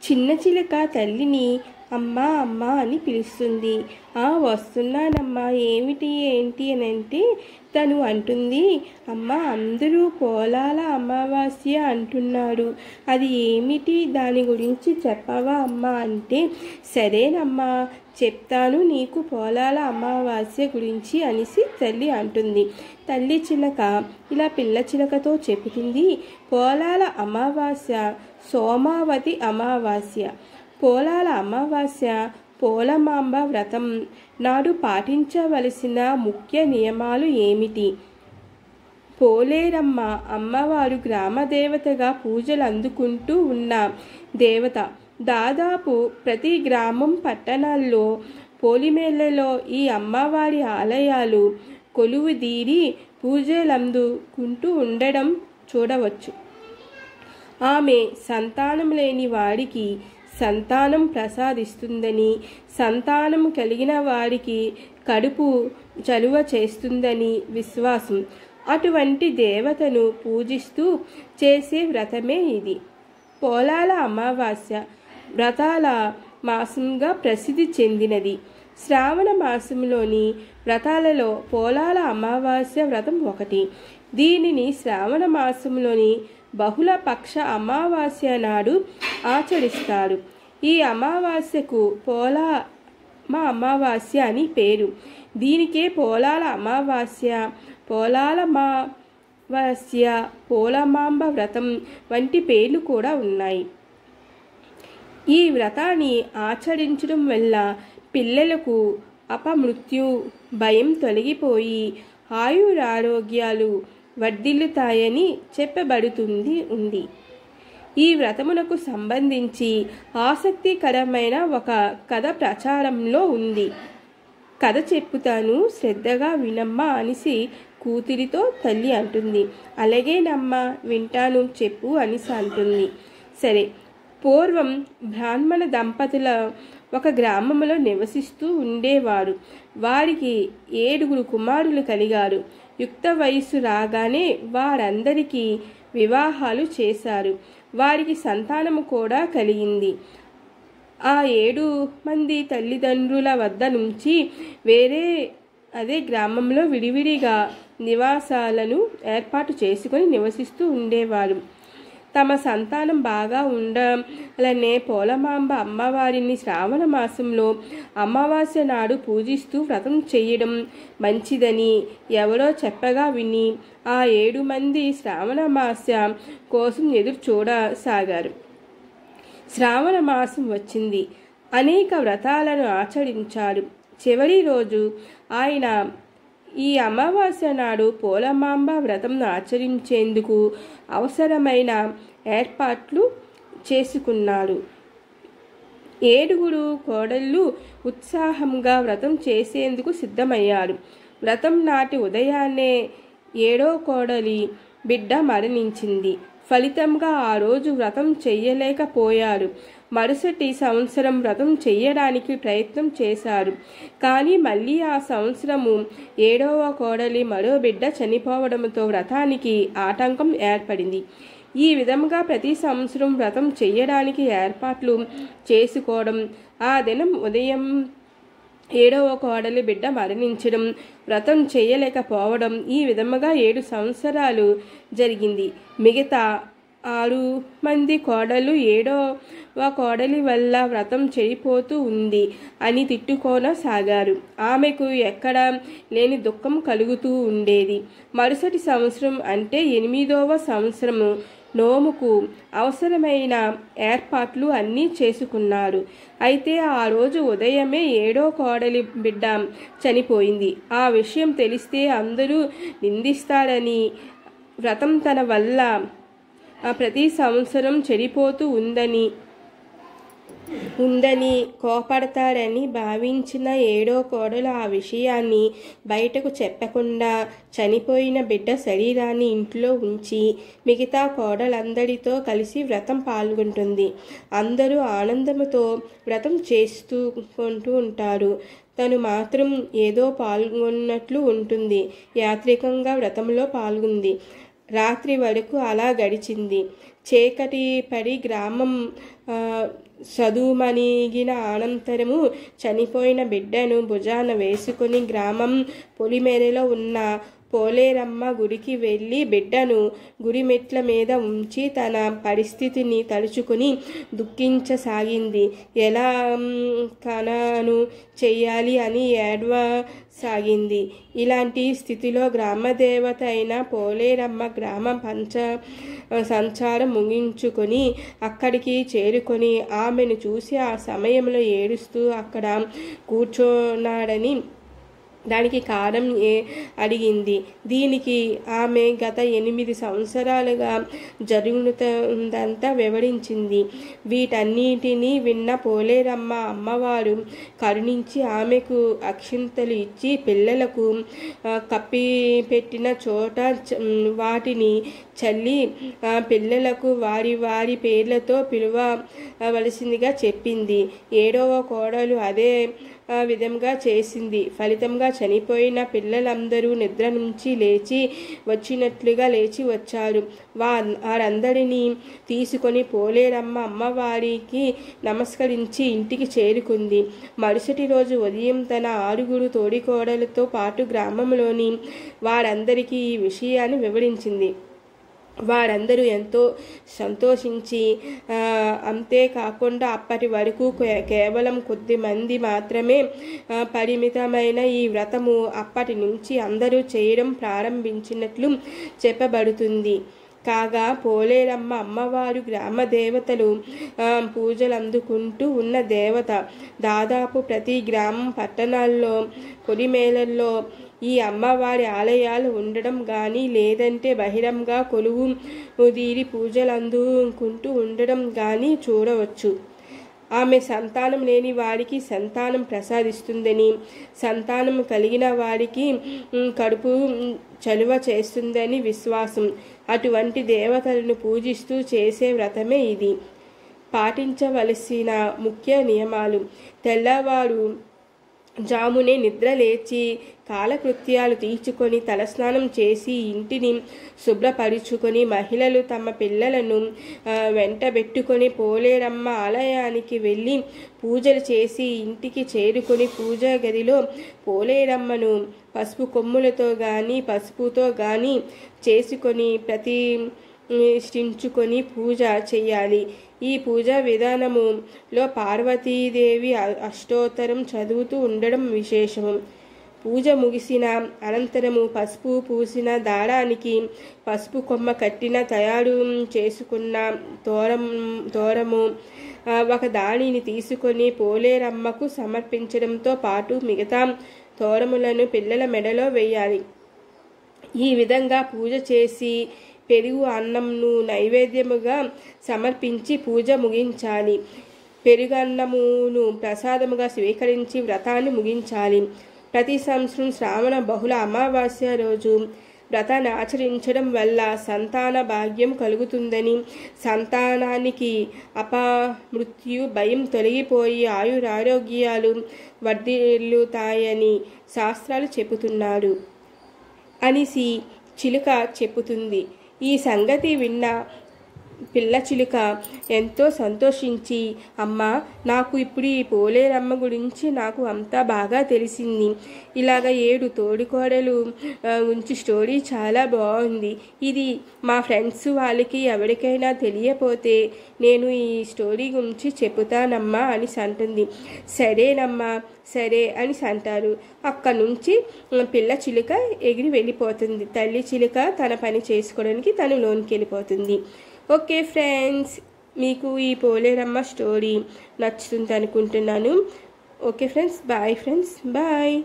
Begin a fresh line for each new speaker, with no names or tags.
చిన్న చిలక తల్లిని అమ్మా అమ్మా అని పిలుస్తుంది. వస్తున్నానమ్మా, ఏంటి అని అంటే తను అంటుంది, అమ్మ అందరూ పోలాల అమావాస్య అంటున్నారు, అది ఏమిటి, దాని గురించి చెప్పవా అమ్మా అంటే, సరేనమ్మా చెప్తాను నీకు పోలాల అమావాస్య గురించి అనేసి తల్లి అంటుంది. తల్లి చిలక ఇలా పిల్ల చిలకతో చెబుతుంది, పోలాల అమావాస్య సోమావతి అమావాస్య. పోలాల అమావాస్య పోలమాంబ వ్రతం నాడు పాటించవలసిన ముఖ్య నియమాలు ఏమిటి? పోలేరమ్మ అమ్మవారు గ్రామదేవతగా పూజలు అందుకుంటూ ఉన్న దేవత. దాదాపు ప్రతి గ్రామం పట్టణాల్లో పోలిమేళ్లలో ఈ అమ్మవారి ఆలయాలు కొలువుదీరి పూజలందుకుంటూ ఉండడం చూడవచ్చు. ఆమె సంతానం లేని వారికి సంతానం ప్రసాదిస్తుందని, సంతానం కలిగిన వారికి కడుపు చలువ చేస్తుందని విశ్వాసం. అటువంటి దేవతను పూజిస్తూ చేసే వ్రతమే ఇది. పోలాల అమావాస్య వ్రతాల మాసంగా ప్రసిద్ధి చెందినది. శ్రావణ మాసంలోని వ్రతాలలో పోలాల అమావాస్య వ్రతం ఒకటి. దీనిని శ్రావణ మాసంలోని బహుళ పక్ష అమావాస్య నాడు ఆచరిస్తారు. ఈ అమావాస్యకు పోలామ అమావాస్య అని పేరు. దీనికే పోలాల అమావాస్య, పోలాలమావాస్య, పోలమాంబ వ్రతం వంటి పేర్లు కూడా ఉన్నాయి. ఈ వ్రతాన్ని ఆచరించడం వల్ల పిల్లలకు అపమృత్యు భయం తొలగిపోయి ఆయురారోగ్యాలు వర్ధిల్లుతాయని చెప్పబడుతుంది. ఈ వ్రతమునకు సంబంధించి ఆసక్తికరమైన ఒక కథ ప్రచారంలో ఉంది. కథ చెప్పుతాను, శ్రద్ధగా వినమ్మా అనేసి కూతురితో తల్లి అంటుంది. అలాగేనమ్మా వింటాను, చెప్పు అనేసి అంటుంది. సరే, పూర్వం బ్రాహ్మణ దంపతుల ఒక గ్రామంలో నివసిస్తూ ఉండేవారు. వారికి 7 కుమారులు కలిగారు. యుక్త వయస్సు రాగానే వారందరికీ వివాహాలు చేశారు. వారికి సంతానము కూడా కలిగింది. ఆ 7 మంది తల్లిదండ్రుల వద్ద నుంచి అదే గ్రామంలో విడివిడిగా నివాసాలను ఏర్పాటు చేసుకొని నివసిస్తూ ఉండేవారు. తమ సంతానం బాగా ఉండాలనే పోలమాంబ అమ్మవారిని శ్రావణ మాసంలో అమావాస్య నాడు పూజిస్తూ వ్రతం చేయడం మంచిదని ఎవరో చెప్పగా విని ఆ 7 మంది శ్రావణ మాస కోసం ఎదురు చూడసాగారు. శ్రావణ మాసం వచ్చింది. అనేక వ్రతాలను ఆచరించారు. చివరి రోజు ఆయన ఈ అమావాస్య నాడు పోలమాంబ వ్రతం ఆచరించేందుకు అవసరమైన ఏర్పాట్లు చేసుకున్నారు. 7 కోడళ్ళు ఉత్సాహంగా వ్రతం చేసేందుకు సిద్ధమయ్యారు. వ్రతం నాటి ఉదయాన్నే 7వ కోడలి బిడ్డ మరణించింది. ఫలితంగా ఆ రోజు వ్రతం చెయ్యలేకపోయారు. మరుసటి సంవత్సరం వ్రతం చెయ్యడానికి ప్రయత్నం చేశారు. కానీ మళ్ళీ ఆ సంవత్సరము 7వ కోడలి మరో బిడ్డ చనిపోవడంతో వ్రతానికి ఆటంకం ఏర్పడింది. ఈ విధంగా ప్రతి సంవత్సరం వ్రతం చెయ్యడానికి ఏర్పాట్లు చేసుకోవడం, ఆ దినం ఉదయం 7వ కోడలి బిడ్డ మరణించడం, వ్రతం చేయలేకపోవడం, ఈ విధముగా 7 సంవత్సరాలు జరిగింది. మిగతా 6 మంది కోడలు 7వ కోడలి వల్ల వ్రతం చెడిపోతూ ఉంది అని తిట్టుకోనసాగారు. ఆమెకు ఎక్కడ లేని దుఃఖం కలుగుతూ ఉండేది. మరుసటి సంవత్సరం అంటే 8వ సంవత్సరము నోముకు అవసరమైన ఏర్పాట్లు అన్నీ చేసుకున్నారు. అయితే ఆ రోజు ఉదయమే 7వ కోడలి బిడ్డ చనిపోయింది. ఆ విషయం తెలిస్తే అందరూ నిందిస్తారని, వ్రతం తన వల్ల ప్రతి సంవత్సరం చెడిపోతూ ఉందని కోపడతారని భావించిన 7వ కోడలు ఆ విషయాన్ని బయటకు చెప్పకుండా చనిపోయిన బిడ్డ శరీరాన్ని ఇంట్లో ఉంచి మిగతా కోడలందరితో కలిసి వ్రతం పాల్గొంటుంది. అందరూ ఆనందంతో వ్రతం చేసుకుంటూ ఉంటారు. తను మాత్రం ఏదో పాల్గొన్నట్లు ఉంటుంది. యాత్రికంగా వ్రతంలో పాల్గొంది. రాత్రి వరకు అలా గడిచింది. చీకటి పడి గ్రామం చదువుమణిగిన అనంతరము చనిపోయిన బిడ్డను భుజాన వేసుకుని గ్రామం పొలిమేరలో ఉన్న పోలేరమ్మ గుడికి వెళ్ళి బిడ్డను గుడి మెట్ల మీద ఉంచి తన పరిస్థితిని తలుచుకుని దుఃఖించసాగింది. ఎలా కనను చెయ్యాలి అని ఏడవసాగింది. ఇలాంటి స్థితిలో గ్రామదేవత అయిన పోలేరమ్మ గ్రామ సంచారం ముగించుకొని అక్కడికి చేరుకొని ఆమెను చూసి ఆ సమయంలో ఏడుస్తూ అక్కడ కూర్చున్నాడని దానికి కారణం అడిగింది. దీనికి ఆమె గత 8 సంవత్సరాలుగా జరుగుతుందంతా వివరించింది. వీటన్నిటినీ విన్న పోలేరమ్మ అమ్మవారు కరుణించి ఆమెకు అక్షింతలు ఇచ్చి పిల్లలకు కప్పిపెట్టిన చోట వాటిని చల్లి పిల్లలకు వారి వారి పేర్లతో పిలవవలసిందిగా చెప్పింది. 7వ కోడలు అదే విధంగా చేసింది. ఫలితంగా చనిపోయిన పిల్లలందరూ నిద్ర నుంచి లేచి వచ్చినట్లుగా లేచి వచ్చారు. వారందరినీ తీసుకొని పోలేరమ్మ అమ్మవారికి నమస్కరించి ఇంటికి చేరుకుంది. మరుసటి రోజు ఉదయం తన 6 తోడికోడలతో పాటు గ్రామంలోని వారందరికీ ఈ విషయాన్ని వివరించింది. వారందరూ ఎంతో సంతోషించి అంతేకాకుండా అప్పటి వరకు కేవలం కొద్ది మంది మాత్రమే పరిమితమైన ఈ వ్రతము అప్పటి నుంచి అందరూ చేయడం ప్రారంభించినట్లు చెప్పబడుతుంది. కాగా పోలేరమ్మ అమ్మవారు గ్రామ దేవతలు పూజలు అందుకుంటూ ఉన్న దేవత. దాదాపు ప్రతి గ్రామం పట్టణాల్లో పొలిమేళల్లో ఈ అమ్మవారి ఆలయాలు ఉండడం కానీ లేదంటే బహిరంగ కొలువు తీరి పూజలు అందుకుంటూ ఉండడం కానీ చూడవచ్చు. ఆమె సంతానం లేని వారికి సంతానం ప్రసాదిస్తుందని, సంతానం కలిగిన వారికి కడుపు చలువ చేస్తుందని విశ్వాసం. అటువంటి దేవతలను పూజిస్తూ చేసే వ్రతమే ఇది. పాటించవలసిన ముఖ్య నియమాలు: తెల్లవారు జామునే నిద్ర లేచి కాలకృత్యాలు తీర్చుకొని తలస్నానం చేసి ఇంటిని శుభ్రపరుచుకొని మహిళలు తమ పిల్లలను వెంటబెట్టుకొని పోలేరమ్మ ఆలయానికి వెళ్ళి పూజలు చేసి ఇంటికి చేరుకొని పూజా గదిలో పోలేరమ్మను పసుపు కొమ్ములతో కానీ పసుపుతో కానీ చేసుకొని ప్రతిష్ఠించుకొని పూజ చేయాలి. ఈ పూజా విధానములో పార్వతీదేవి అష్టోత్తరం చదువుతూ ఉండడం విశేషము. పూజ ముగిసిన అనంతరము పసుపు పూసిన దారానికి పసుపు కొమ్మ కట్టిన తయారు చేసుకున్న తోరము ఒక దానిని తీసుకొని పోలేరమ్మకు సమర్పించడంతో పాటు మిగతా తోరములను పిల్లల మెడలో వేయాలి. ఈ విధంగా పూజ చేసి పెరుగు అన్నంను నైవేద్యముగా సమర్పించి పూజ ముగించాలి. పెరుగన్నమును ప్రసాదముగా స్వీకరించి వ్రతాన్ని ముగించాలి. ప్రతి సంవత్సరం శ్రావణ బహుళ అమావాస్య రోజు వ్రతాన్ని ఆచరించడం వల్ల సంతాన భాగ్యం కలుగుతుందని, సంతానానికి అపమృత్యు భయం తొలగిపోయి ఆయురారోగ్యాలు వర్ధిల్లుతాయని శాస్త్రాలు చెబుతున్నాడు అనేసి చిలుక చెప్పుతుంది. ఈ సంగతి విన్న పిల్ల చిలుక ఎంతో సంతోషించి, అమ్మ, నాకు ఇప్పుడు ఈ పోలేరమ్మ గురించి నాకు అంతా బాగా తెలిసింది. ఇలాగ 7 తోడికోడలు గురించి స్టోరీ చాలా బాగుంది. ఇది మా ఫ్రెండ్స్ వాళ్ళకి ఎవరికైనా తెలియపోతే నేను ఈ స్టోరీ గురించి చెబుతానమ్మా అని అంటుంది. సరేనమ్మా, సరే అని అంటారు. అక్కడి నుంచి పిల్ల చిలుక ఎగిరి వెళ్ళిపోతుంది. తల్లి చిలుక తన పని చేసుకోవడానికి తను లోనికి వెళ్ళిపోతుంది. ఓకే ఫ్రెండ్స్, మీకు ఈ పోలేరమ్మ స్టోరీ నచ్చుతుంది అనుకుంటున్నాను. Okay friends, bye friends, bye.